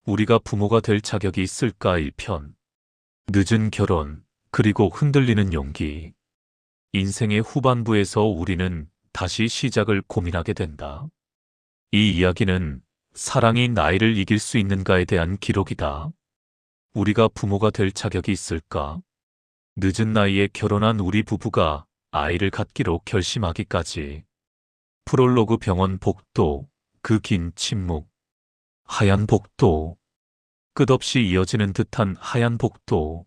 우리가 부모가 될 자격이 있을까 1편. 늦은 결혼, 그리고 흔들리는 용기. 인생의 후반부에서 우리는 다시 시작을 고민하게 된다. 이 이야기는 사랑이 나이를 이길 수 있는가에 대한 기록이다. 우리가 부모가 될 자격이 있을까? 늦은 나이에 결혼한 우리 부부가 아이를 갖기로 결심하기까지. 프롤로그 병원 복도, 그 긴 침묵. 하얀 복도. 끝없이 이어지는 듯한 하얀 복도.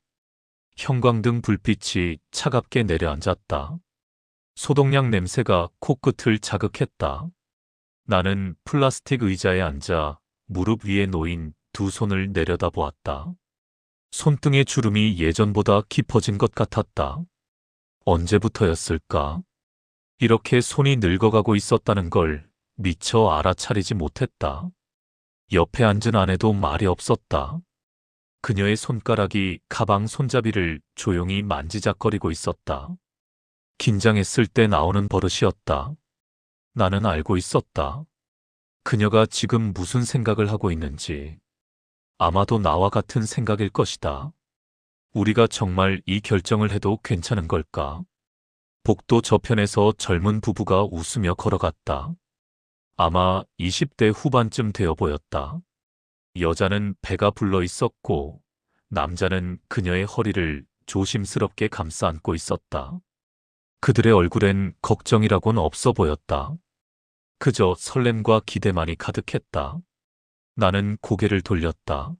형광등 불빛이 차갑게 내려앉았다. 소독약 냄새가 코끝을 자극했다. 나는 플라스틱 의자에 앉아 무릎 위에 놓인 두 손을 내려다보았다. 손등의 주름이 예전보다 깊어진 것 같았다. 언제부터였을까? 이렇게 손이 늙어가고 있었다는 걸 미처 알아차리지 못했다. 옆에 앉은 아내도 말이 없었다. 그녀의 손가락이 가방 손잡이를 조용히 만지작거리고 있었다. 긴장했을 때 나오는 버릇이었다. 나는 알고 있었다. 그녀가 지금 무슨 생각을 하고 있는지. 아마도 나와 같은 생각일 것이다. 우리가 정말 이 결정을 해도 괜찮은 걸까? 복도 저편에서 젊은 부부가 웃으며 걸어갔다. 아마 20대 후반쯤 되어 보였다. 여자는 배가 불러 있었고, 남자는 그녀의 허리를 조심스럽게 감싸 안고 있었다. 그들의 얼굴엔 걱정이라고는 없어 보였다. 그저 설렘과 기대만이 가득했다. 나는 고개를 돌렸다.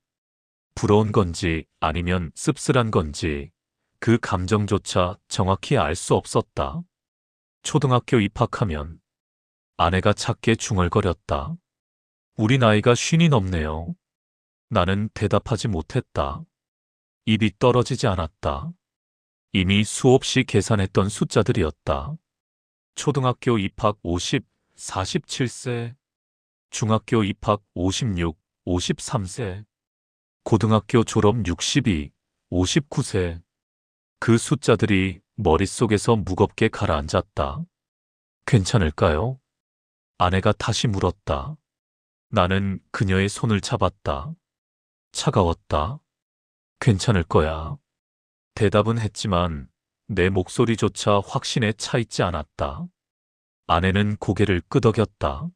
부러운 건지 아니면 씁쓸한 건지 그 감정조차 정확히 알 수 없었다. 초등학교 입학하면 아내가 작게 중얼거렸다. 우리 나이가 50이 넘네요. 나는 대답하지 못했다. 입이 떨어지지 않았다. 이미 수없이 계산했던 숫자들이었다. 초등학교 입학 50, 47세. 중학교 입학 56, 53세. 고등학교 졸업 62, 59세. 그 숫자들이 머릿속에서 무겁게 가라앉았다. 괜찮을까요? 아내가 다시 물었다. 나는 그녀의 손을 잡았다. 차가웠다. 괜찮을 거야. 대답은 했지만 내 목소리조차 확신에 차 있지 않았다. 아내는 고개를 끄덕였다.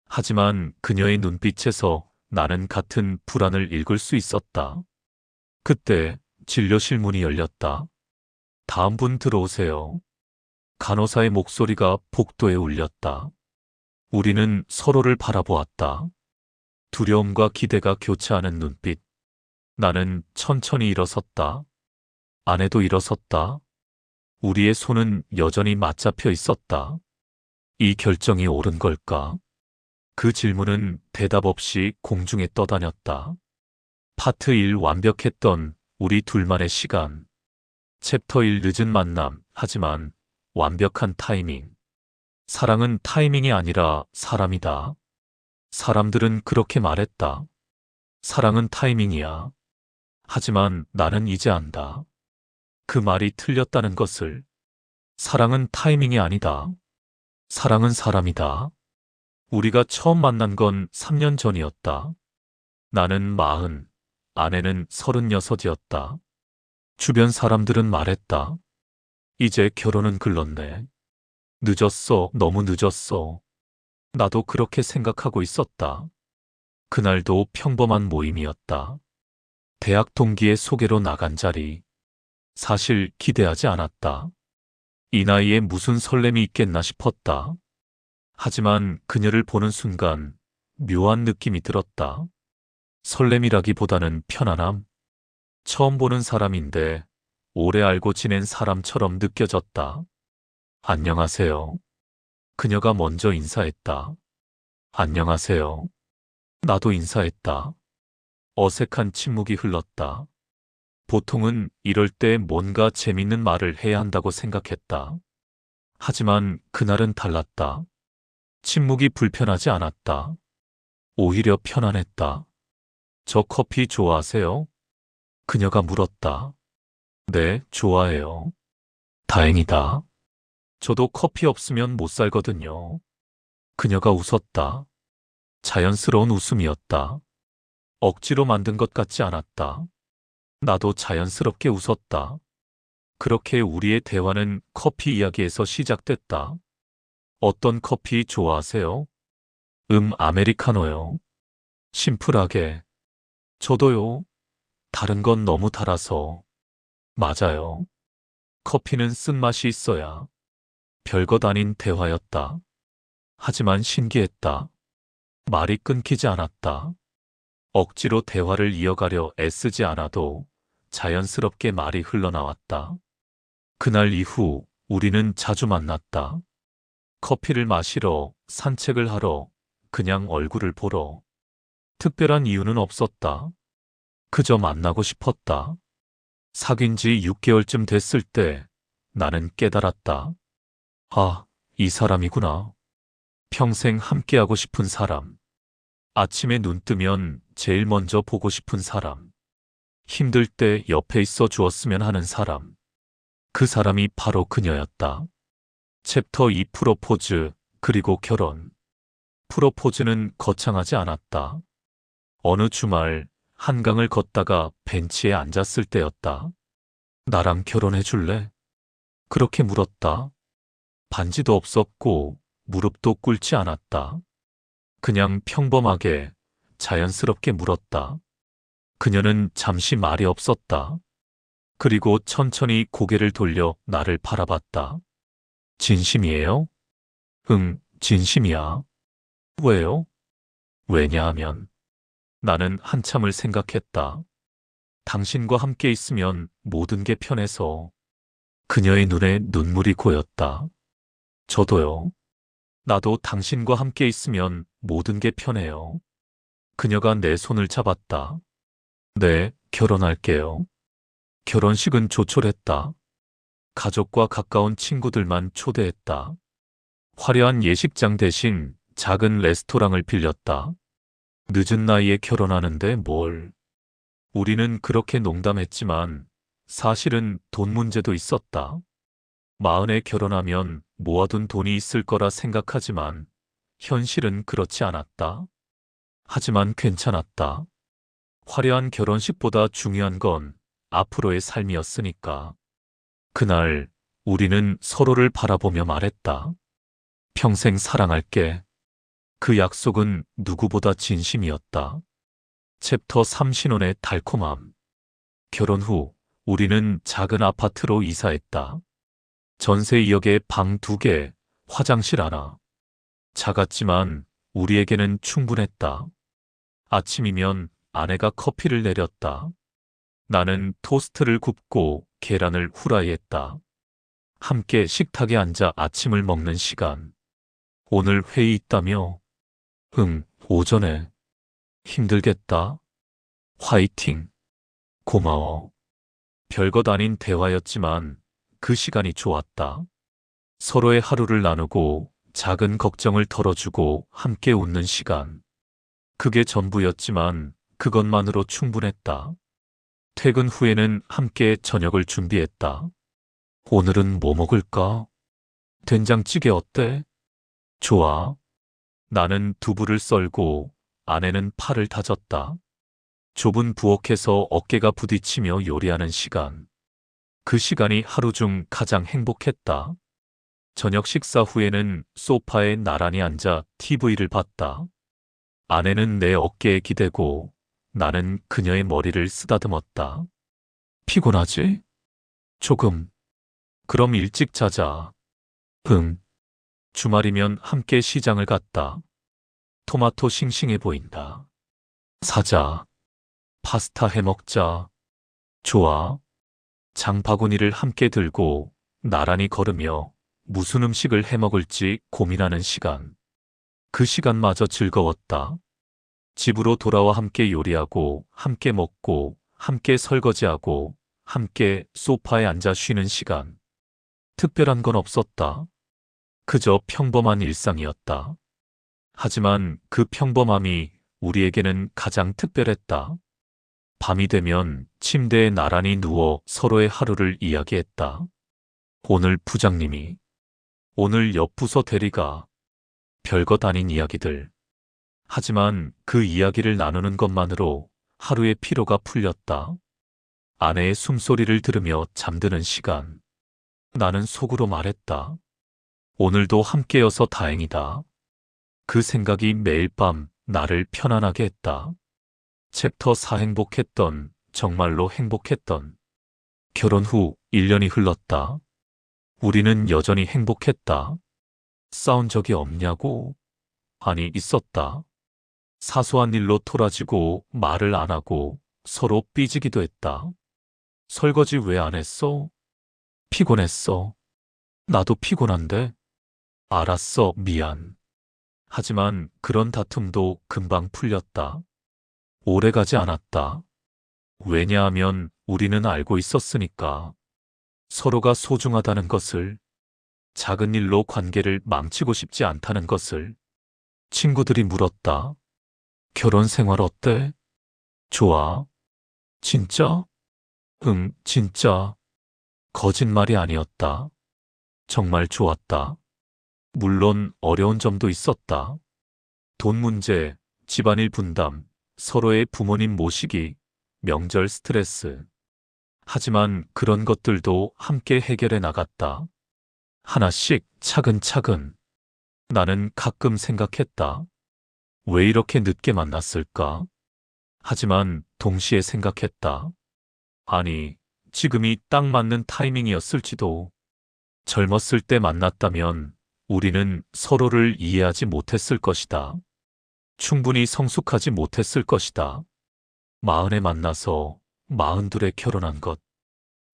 하지만 그녀의 눈빛에서 나는 같은 불안을 읽을 수 있었다. 그때 진료실 문이 열렸다. 다음 분 들어오세요. 간호사의 목소리가 복도에 울렸다. 우리는 서로를 바라보았다. 두려움과 기대가 교차하는 눈빛. 나는 천천히 일어섰다. 아내도 일어섰다. 우리의 손은 여전히 맞잡혀 있었다. 이 결정이 옳은 걸까? 그 질문은 대답 없이 공중에 떠다녔다. 파트 1 완벽했던 우리 둘만의 시간. 챕터 1 늦은 만남, 하지만 완벽한 타이밍. 사랑은 타이밍이 아니라 사람이다. 사람들은 그렇게 말했다. 사랑은 타이밍이야. 하지만 나는 이제 안다. 그 말이 틀렸다는 것을. 사랑은 타이밍이 아니다. 사랑은 사람이다. 우리가 처음 만난 건 3년 전이었다. 나는 40, 아내는 36이었다. 주변 사람들은 말했다. 이제 결혼은 글렀네. 늦었어, 너무 늦었어. 나도 그렇게 생각하고 있었다. 그날도 평범한 모임이었다. 대학 동기의 소개로 나간 자리. 사실 기대하지 않았다. 이 나이에 무슨 설렘이 있겠나 싶었다. 하지만 그녀를 보는 순간 묘한 느낌이 들었다. 설렘이라기보다는 편안함. 처음 보는 사람인데 오래 알고 지낸 사람처럼 느껴졌다. 안녕하세요. 그녀가 먼저 인사했다. 안녕하세요. 나도 인사했다. 어색한 침묵이 흘렀다. 보통은 이럴 때 뭔가 재밌는 말을 해야 한다고 생각했다. 하지만 그날은 달랐다. 침묵이 불편하지 않았다. 오히려 편안했다. 저 커피 좋아하세요? 그녀가 물었다. 네, 좋아해요. 다행이다. 저도 커피 없으면 못 살거든요. 그녀가 웃었다. 자연스러운 웃음이었다. 억지로 만든 것 같지 않았다. 나도 자연스럽게 웃었다. 그렇게 우리의 대화는 커피 이야기에서 시작됐다. 어떤 커피 좋아하세요? 아메리카노요. 심플하게. 저도요. 다른 건 너무 달아서. 맞아요. 커피는 쓴맛이 있어야. 별것 아닌 대화였다. 하지만 신기했다. 말이 끊기지 않았다. 억지로 대화를 이어가려 애쓰지 않아도 자연스럽게 말이 흘러나왔다. 그날 이후 우리는 자주 만났다. 커피를 마시러, 산책을 하러, 그냥 얼굴을 보러. 특별한 이유는 없었다. 그저 만나고 싶었다. 사귄 지 6개월쯤 됐을 때 나는 깨달았다. 아, 이 사람이구나. 평생 함께하고 싶은 사람. 아침에 눈 뜨면 제일 먼저 보고 싶은 사람. 힘들 때 옆에 있어 주었으면 하는 사람. 그 사람이 바로 그녀였다. 챕터 2 프로포즈, 그리고 결혼. 프로포즈는 거창하지 않았다. 어느 주말 한강을 걷다가 벤치에 앉았을 때였다. 나랑 결혼해 줄래? 그렇게 물었다. 반지도 없었고 무릎도 꿇지 않았다. 그냥 평범하게 자연스럽게 물었다. 그녀는 잠시 말이 없었다. 그리고 천천히 고개를 돌려 나를 바라봤다. 진심이에요? 응, 진심이야. 왜요? 왜냐하면 나는 한참을 생각했다. 당신과 함께 있으면 모든 게 편해서. 그녀의 눈에 눈물이 고였다. 저도요. 나도 당신과 함께 있으면 모든 게 편해요. 그녀가 내 손을 잡았다. 네, 결혼할게요. 결혼식은 조촐했다. 가족과 가까운 친구들만 초대했다. 화려한 예식장 대신 작은 레스토랑을 빌렸다. 늦은 나이에 결혼하는데 뭘. 우리는 그렇게 농담했지만 사실은 돈 문제도 있었다. 마흔에 결혼하면 모아둔 돈이 있을 거라 생각하지만 현실은 그렇지 않았다. 하지만 괜찮았다. 화려한 결혼식보다 중요한 건 앞으로의 삶이었으니까. 그날 우리는 서로를 바라보며 말했다. 평생 사랑할게. 그 약속은 누구보다 진심이었다. 챕터 3 신혼의 달콤함. 결혼 후 우리는 작은 아파트로 이사했다. 전세 2억에 방 2개, 화장실 하나. 작았지만 우리에게는 충분했다. 아침이면 아내가 커피를 내렸다. 나는 토스트를 굽고 계란을 후라이했다. 함께 식탁에 앉아 아침을 먹는 시간. 오늘 회의 있다며? 응, 오전에. 힘들겠다. 화이팅. 고마워. 별것 아닌 대화였지만 그 시간이 좋았다. 서로의 하루를 나누고 작은 걱정을 덜어주고 함께 웃는 시간. 그게 전부였지만 그것만으로 충분했다. 퇴근 후에는 함께 저녁을 준비했다. 오늘은 뭐 먹을까? 된장찌개 어때? 좋아. 나는 두부를 썰고 아내는 파를 다졌다. 좁은 부엌에서 어깨가 부딪히며 요리하는 시간. 그 시간이 하루 중 가장 행복했다. 저녁 식사 후에는 소파에 나란히 앉아 TV를 봤다. 아내는 내 어깨에 기대고 나는 그녀의 머리를 쓰다듬었다. 피곤하지? 조금. 그럼 일찍 자자. 응. 주말이면 함께 시장을 갔다. 토마토 싱싱해 보인다. 사자. 파스타 해 먹자. 좋아. 장바구니를 함께 들고 나란히 걸으며 무슨 음식을 해 먹을지 고민하는 시간. 그 시간마저 즐거웠다. 집으로 돌아와 함께 요리하고, 함께 먹고, 함께 설거지하고, 함께 소파에 앉아 쉬는 시간. 특별한 건 없었다. 그저 평범한 일상이었다. 하지만 그 평범함이 우리에게는 가장 특별했다. 밤이 되면 침대에 나란히 누워 서로의 하루를 이야기했다. 오늘 부장님이, 오늘 옆 부서 대리가, 별것 아닌 이야기들. 하지만 그 이야기를 나누는 것만으로 하루의 피로가 풀렸다. 아내의 숨소리를 들으며 잠드는 시간. 나는 속으로 말했다. 오늘도 함께여서 다행이다. 그 생각이 매일 밤 나를 편안하게 했다. 챕터 4 행복했던, 정말로 행복했던. 결혼 후 1년이 흘렀다. 우리는 여전히 행복했다. 싸운 적이 없냐고? 아니, 있었다. 사소한 일로 토라지고 말을 안 하고 서로 삐지기도 했다. 설거지 왜 안 했어? 피곤했어. 나도 피곤한데. 알았어, 미안. 하지만 그런 다툼도 금방 풀렸다. 오래가지 않았다. 왜냐하면 우리는 알고 있었으니까. 서로가 소중하다는 것을, 작은 일로 관계를 망치고 싶지 않다는 것을. 친구들이 물었다. 결혼 생활 어때? 좋아. 진짜? 응, 진짜. 거짓말이 아니었다. 정말 좋았다. 물론 어려운 점도 있었다. 돈 문제, 집안일 분담, 서로의 부모님 모시기, 명절 스트레스. 하지만 그런 것들도 함께 해결해 나갔다. 하나씩 차근차근. 나는 가끔 생각했다. 왜 이렇게 늦게 만났을까? 하지만 동시에 생각했다. 아니, 지금이 딱 맞는 타이밍이었을지도. 젊었을 때 만났다면 우리는 서로를 이해하지 못했을 것이다. 충분히 성숙하지 못했을 것이다. 40에 만나서 42에 결혼한 것.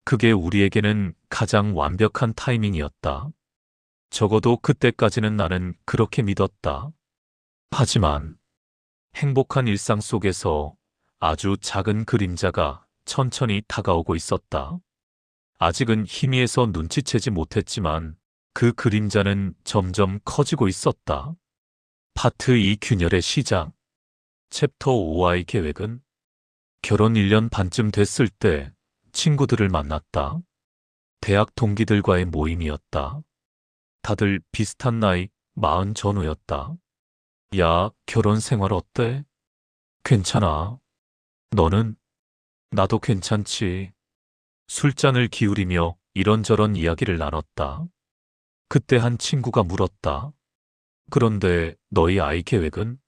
그게 우리에게는 가장 완벽한 타이밍이었다. 적어도 그때까지는 나는 그렇게 믿었다. 하지만 행복한 일상 속에서 아주 작은 그림자가 천천히 다가오고 있었다. 아직은 희미해서 눈치채지 못했지만 그 그림자는 점점 커지고 있었다. 파트 2 균열의 시작. 챕터 5와의 계획은? 결혼 1년 반쯤 됐을 때 친구들을 만났다. 대학 동기들과의 모임이었다. 다들 비슷한 나이 40 전후였다. 야, 결혼 생활 어때? 괜찮아. 너는? 나도 괜찮지. 술잔을 기울이며 이런저런 이야기를 나눴다. 그때 한 친구가 물었다. 그런데 너희 아이 계획은?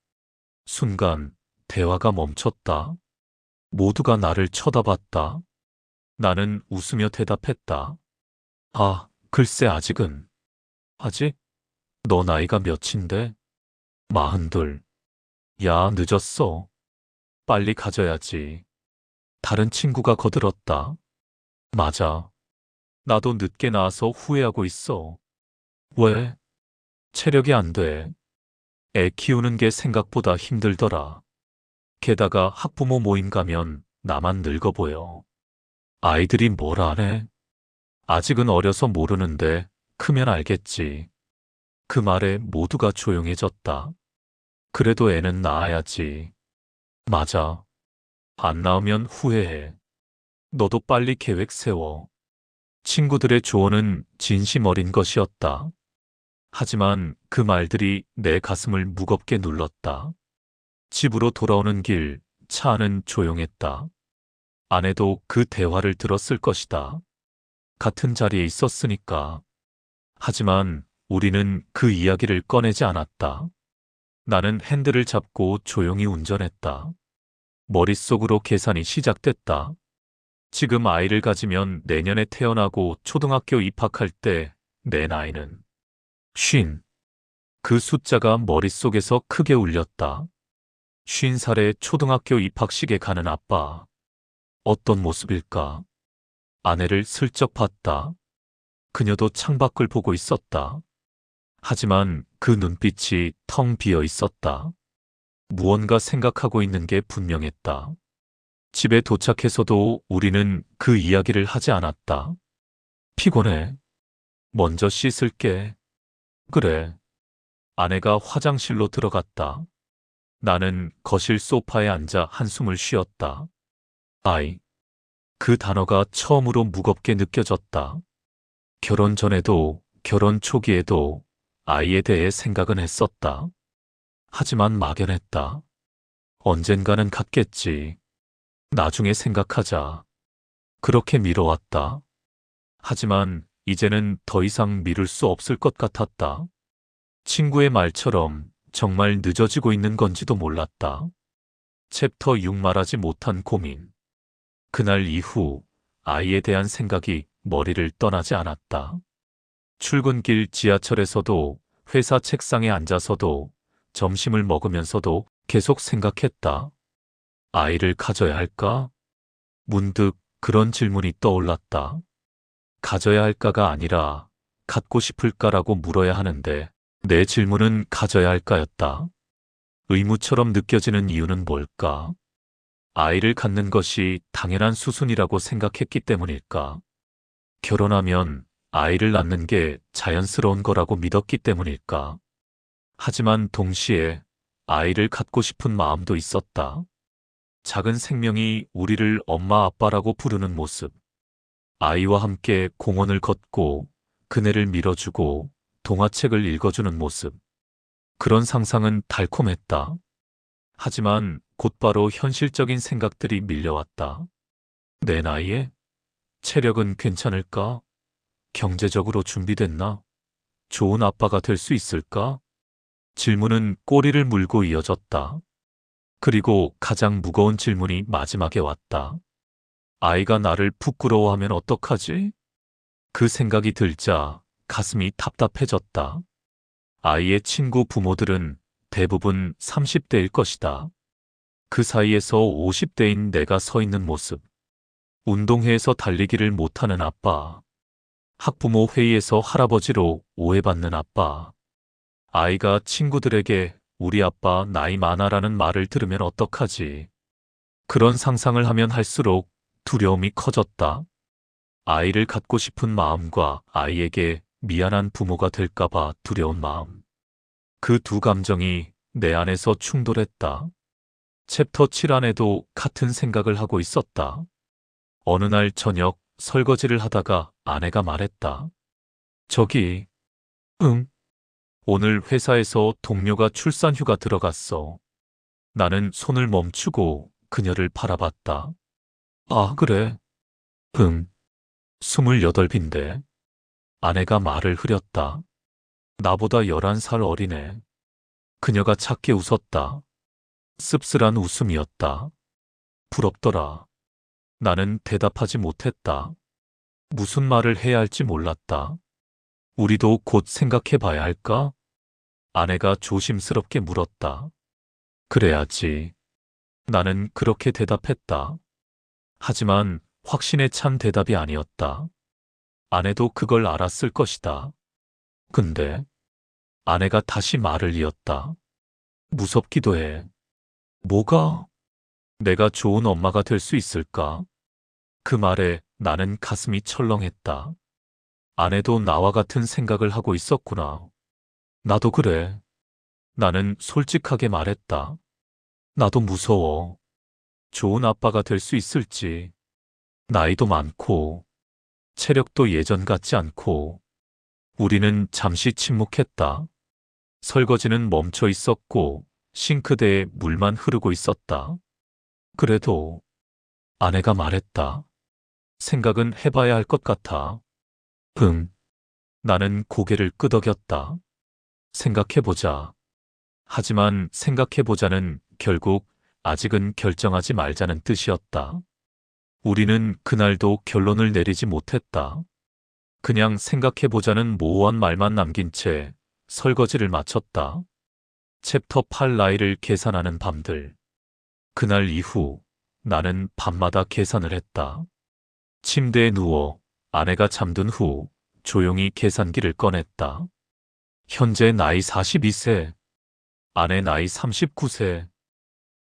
순간 대화가 멈췄다. 모두가 나를 쳐다봤다. 나는 웃으며 대답했다. 아, 글쎄 아직은. 아직? 너 나이가 몇인데? 42. 야, 늦었어. 빨리 가져야지. 다른 친구가 거들었다. 맞아. 나도 늦게 나와서 후회하고 있어. 왜? 체력이 안 돼. 애 키우는 게 생각보다 힘들더라. 게다가 학부모 모임 가면 나만 늙어 보여. 아이들이 뭘 안 해? 아직은 어려서 모르는데 크면 알겠지. 그 말에 모두가 조용해졌다. 그래도 애는 낳아야지. 맞아. 안 낳으면 후회해. 너도 빨리 계획 세워. 친구들의 조언은 진심 어린 것이었다. 하지만 그 말들이 내 가슴을 무겁게 눌렀다. 집으로 돌아오는 길, 차 안은 조용했다. 아내도 그 대화를 들었을 것이다. 같은 자리에 있었으니까. 하지만 우리는 그 이야기를 꺼내지 않았다. 나는 핸들을 잡고 조용히 운전했다. 머릿속으로 계산이 시작됐다. 지금 아이를 가지면 내년에 태어나고 초등학교 입학할 때 내 나이는 50. 그 숫자가 머릿속에서 크게 울렸다. 50살의 초등학교 입학식에 가는 아빠. 어떤 모습일까? 아내를 슬쩍 봤다. 그녀도 창밖을 보고 있었다. 하지만 그 눈빛이 텅 비어 있었다. 무언가 생각하고 있는 게 분명했다. 집에 도착해서도 우리는 그 이야기를 하지 않았다. 피곤해. 먼저 씻을게. 그래. 아내가 화장실로 들어갔다. 나는 거실 소파에 앉아 한숨을 쉬었다. 아이. 그 단어가 처음으로 무겁게 느껴졌다. 결혼 전에도, 결혼 초기에도 아이에 대해 생각은 했었다. 하지만 막연했다. 언젠가는 갖겠지. 나중에 생각하자. 그렇게 미뤄왔다. 하지만 이제는 더 이상 미룰 수 없을 것 같았다. 친구의 말처럼 정말 늦어지고 있는 건지도 몰랐다. 챕터 6 말하지 못한 고민. 그날 이후 아이에 대한 생각이 머리를 떠나지 않았다. 출근길 지하철에서도 회사 책상에 앉아서도 점심을 먹으면서도 계속 생각했다. 아이를 가져야 할까? 문득 그런 질문이 떠올랐다. 가져야 할까가 아니라 갖고 싶을까라고 물어야 하는데 내 질문은 가져야 할까였다. 의무처럼 느껴지는 이유는 뭘까? 아이를 갖는 것이 당연한 수순이라고 생각했기 때문일까? 결혼하면 아이를 낳는 게 자연스러운 거라고 믿었기 때문일까? 하지만 동시에 아이를 갖고 싶은 마음도 있었다. 작은 생명이 우리를 엄마 아빠라고 부르는 모습. 아이와 함께 공원을 걷고 그네를 밀어주고 동화책을 읽어주는 모습. 그런 상상은 달콤했다. 하지만 곧바로 현실적인 생각들이 밀려왔다. 내 나이에? 체력은 괜찮을까? 경제적으로 준비됐나? 좋은 아빠가 될 수 있을까? 질문은 꼬리를 물고 이어졌다. 그리고 가장 무거운 질문이 마지막에 왔다. 아이가 나를 부끄러워하면 어떡하지? 그 생각이 들자 가슴이 답답해졌다. 아이의 친구 부모들은 대부분 30대일 것이다. 그 사이에서 50대인 내가 서 있는 모습. 운동회에서 달리기를 못하는 아빠. 학부모 회의에서 할아버지로 오해받는 아빠. 아이가 친구들에게 우리 아빠 나이 많아라는 말을 들으면 어떡하지? 그런 상상을 하면 할수록 두려움이 커졌다. 아이를 갖고 싶은 마음과 아이에게 미안한 부모가 될까봐 두려운 마음. 그 두 감정이 내 안에서 충돌했다. 챕터 7 안에도 같은 생각을 하고 있었다. 어느 날 저녁 설거지를 하다가 아내가 말했다. 저기, 응. 오늘 회사에서 동료가 출산휴가 들어갔어. 나는 손을 멈추고 그녀를 바라봤다. 아, 그래? 응. 28인데. 아내가 말을 흐렸다. 나보다 11살 어리네. 그녀가 작게 웃었다. 씁쓸한 웃음이었다. 부럽더라. 나는 대답하지 못했다. 무슨 말을 해야 할지 몰랐다. 우리도 곧 생각해 봐야 할까? 아내가 조심스럽게 물었다. 그래야지. 나는 그렇게 대답했다. 하지만 확신에 찬 대답이 아니었다. 아내도 그걸 알았을 것이다. 근데 아내가 다시 말을 이었다. 무섭기도 해. 뭐가? 내가 좋은 엄마가 될 수 있을까? 그 말에 나는 가슴이 철렁했다. 아내도 나와 같은 생각을 하고 있었구나. 나도 그래. 나는 솔직하게 말했다. 나도 무서워. 좋은 아빠가 될 수 있을지. 나이도 많고, 체력도 예전 같지 않고. 우리는 잠시 침묵했다. 설거지는 멈춰 있었고, 싱크대에 물만 흐르고 있었다. 그래도 아내가 말했다. 생각은 해봐야 할 것 같아. 응. 나는 고개를 끄덕였다. 생각해보자. 하지만 생각해보자는 결국 아직은 결정하지 말자는 뜻이었다. 우리는 그날도 결론을 내리지 못했다. 그냥 생각해보자는 모호한 말만 남긴 채 설거지를 마쳤다. 챕터 8 나이를 계산하는 밤들. 그날 이후 나는 밤마다 계산을 했다. 침대에 누워 아내가 잠든 후 조용히 계산기를 꺼냈다. 현재 나이 42세, 아내 나이 39세,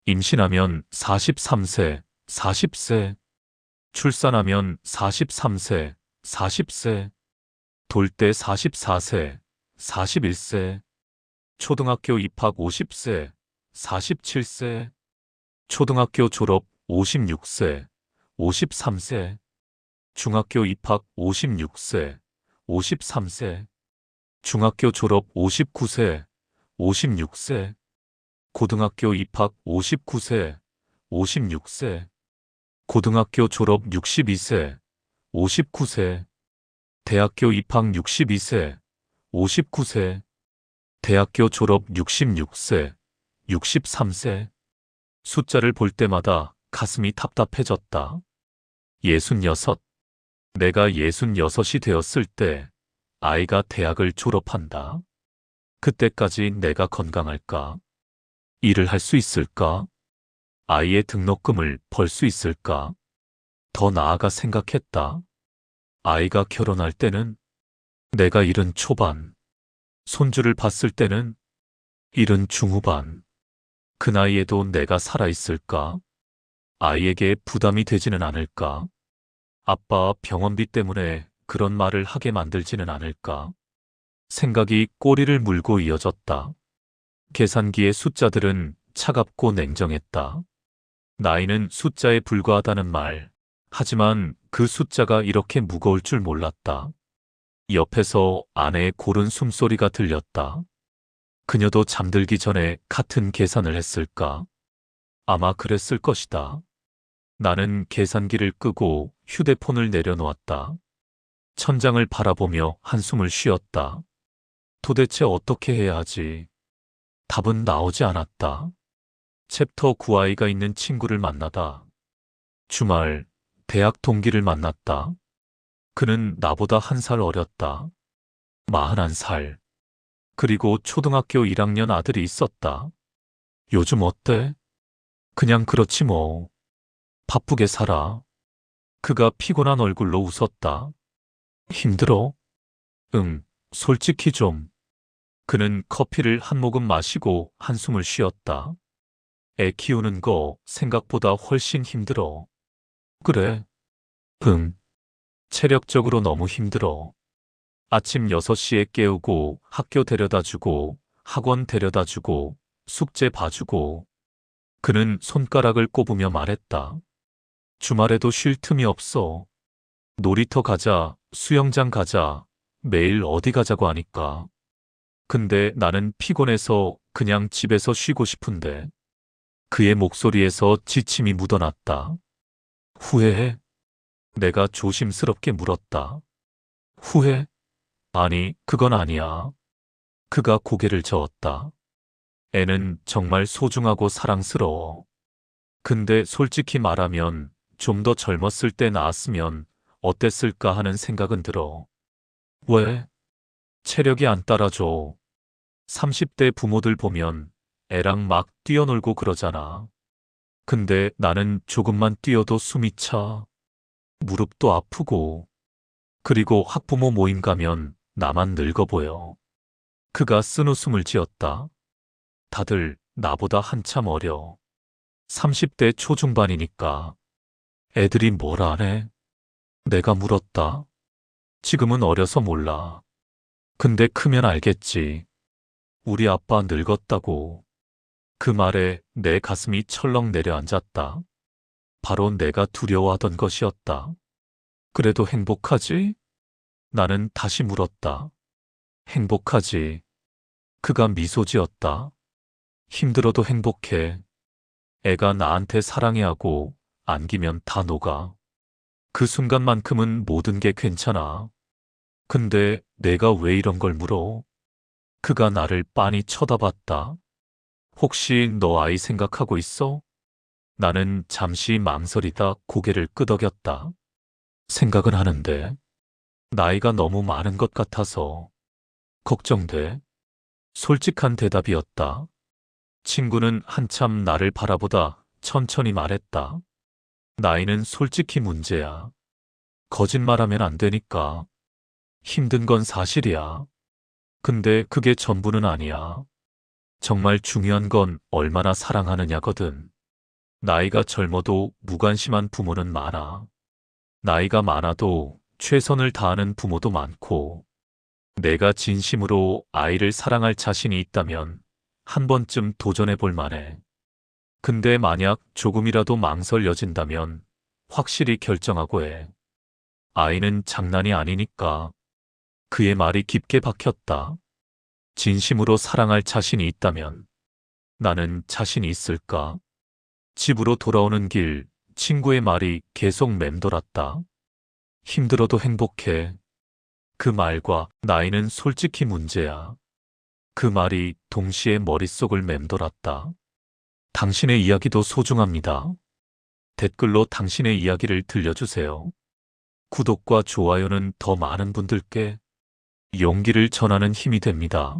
임신하면 43세, 40세, 출산하면 43세, 40세, 돌 때 44세, 41세, 초등학교 입학 50세, 47세, 초등학교 졸업 56세, 53세, 중학교 입학 56세, 53세, 중학교 졸업 59세, 56세, 고등학교 입학 59세, 56세. 고등학교 졸업 62세, 59세. 대학교 입학 62세, 59세. 대학교 졸업 66세, 63세. 숫자를 볼 때마다 가슴이 답답해졌다. 66. 내가 66이 되었을 때 아이가 대학을 졸업한다. 그때까지 내가 건강할까? 일을 할 수 있을까? 아이의 등록금을 벌 수 있을까? 더 나아가 생각했다. 아이가 결혼할 때는 내가 70 초반, 손주를 봤을 때는 70 중후반. 그 나이에도 내가 살아있을까? 아이에게 부담이 되지는 않을까? 아빠 병원비 때문에 그런 말을 하게 만들지는 않을까? 생각이 꼬리를 물고 이어졌다. 계산기의 숫자들은 차갑고 냉정했다. 나이는 숫자에 불과하다는 말. 하지만 그 숫자가 이렇게 무거울 줄 몰랐다. 옆에서 아내의 고른 숨소리가 들렸다. 그녀도 잠들기 전에 같은 계산을 했을까? 아마 그랬을 것이다. 나는 계산기를 끄고 휴대폰을 내려놓았다. 천장을 바라보며 한숨을 쉬었다. 도대체 어떻게 해야 하지? 답은 나오지 않았다. 챕터 9 아이가 있는 친구를 만나다. 주말, 대학 동기를 만났다. 그는 나보다 1살 어렸다. 41살. 그리고 초등학교 1학년 아들이 있었다. 요즘 어때? 그냥 그렇지 뭐. 바쁘게 살아. 그가 피곤한 얼굴로 웃었다. 힘들어? 응, 솔직히 좀. 그는 커피를 한 모금 마시고 한숨을 쉬었다. 애 키우는 거 생각보다 훨씬 힘들어. 그래? 응. 체력적으로 너무 힘들어. 아침 6시에 깨우고 학교 데려다 주고 학원 데려다 주고 숙제 봐주고. 그는 손가락을 꼽으며 말했다. 주말에도 쉴 틈이 없어. 놀이터 가자, 수영장 가자, 매일 어디 가자고 하니까. 근데 나는 피곤해서 그냥 집에서 쉬고 싶은데. 그의 목소리에서 지침이 묻어났다. 후회해? 내가 조심스럽게 물었다. 후회? 아니, 그건 아니야. 그가 고개를 저었다. 애는 정말 소중하고 사랑스러워. 근데 솔직히 말하면 좀 더 젊었을 때 낳았으면 어땠을까 하는 생각은 들어. 왜? 체력이 안 따라줘. 30대 부모들 보면 애랑 막 뛰어놀고 그러잖아. 근데 나는 조금만 뛰어도 숨이 차. 무릎도 아프고. 그리고 학부모 모임 가면 나만 늙어 보여. 그가 쓴웃음을 지었다. 다들 나보다 한참 어려. 30대 초중반이니까. 애들이 뭘 안 해? 내가 물었다. 지금은 어려서 몰라. 근데 크면 알겠지. 우리 아빠 늙었다고. 그 말에 내 가슴이 철렁 내려앉았다. 바로 내가 두려워하던 것이었다. 그래도 행복하지? 나는 다시 물었다. 행복하지. 그가 미소 지었다. 힘들어도 행복해. 애가 나한테 사랑해하고 안기면 다 녹아. 그 순간만큼은 모든 게 괜찮아. 근데 내가 왜 이런 걸 물어? 그가 나를 빤히 쳐다봤다. 혹시 너 아이 생각하고 있어? 나는 잠시 망설이다 고개를 끄덕였다. 생각은 하는데 나이가 너무 많은 것 같아서 걱정돼. 솔직한 대답이었다. 친구는 한참 나를 바라보다 천천히 말했다. 나이는 솔직히 문제야. 거짓말하면 안 되니까. 힘든 건 사실이야. 근데 그게 전부는 아니야. 정말 중요한 건 얼마나 사랑하느냐거든. 나이가 젊어도 무관심한 부모는 많아. 나이가 많아도 최선을 다하는 부모도 많고. 내가 진심으로 아이를 사랑할 자신이 있다면 한 번쯤 도전해 볼 만해. 근데 만약 조금이라도 망설여진다면 확실히 결정하고 해. 아이는 장난이 아니니까. 그의 말이 깊게 박혔다. 진심으로 사랑할 자신이 있다면 나는 자신이 있을까? 집으로 돌아오는 길, 친구의 말이 계속 맴돌았다. 힘들어도 행복해. 그 말과 나이는 솔직히 문제야. 그 말이 동시에 머릿속을 맴돌았다. 당신의 이야기도 소중합니다. 댓글로 당신의 이야기를 들려주세요. 구독과 좋아요는 더 많은 분들께 용기를 전하는 힘이 됩니다.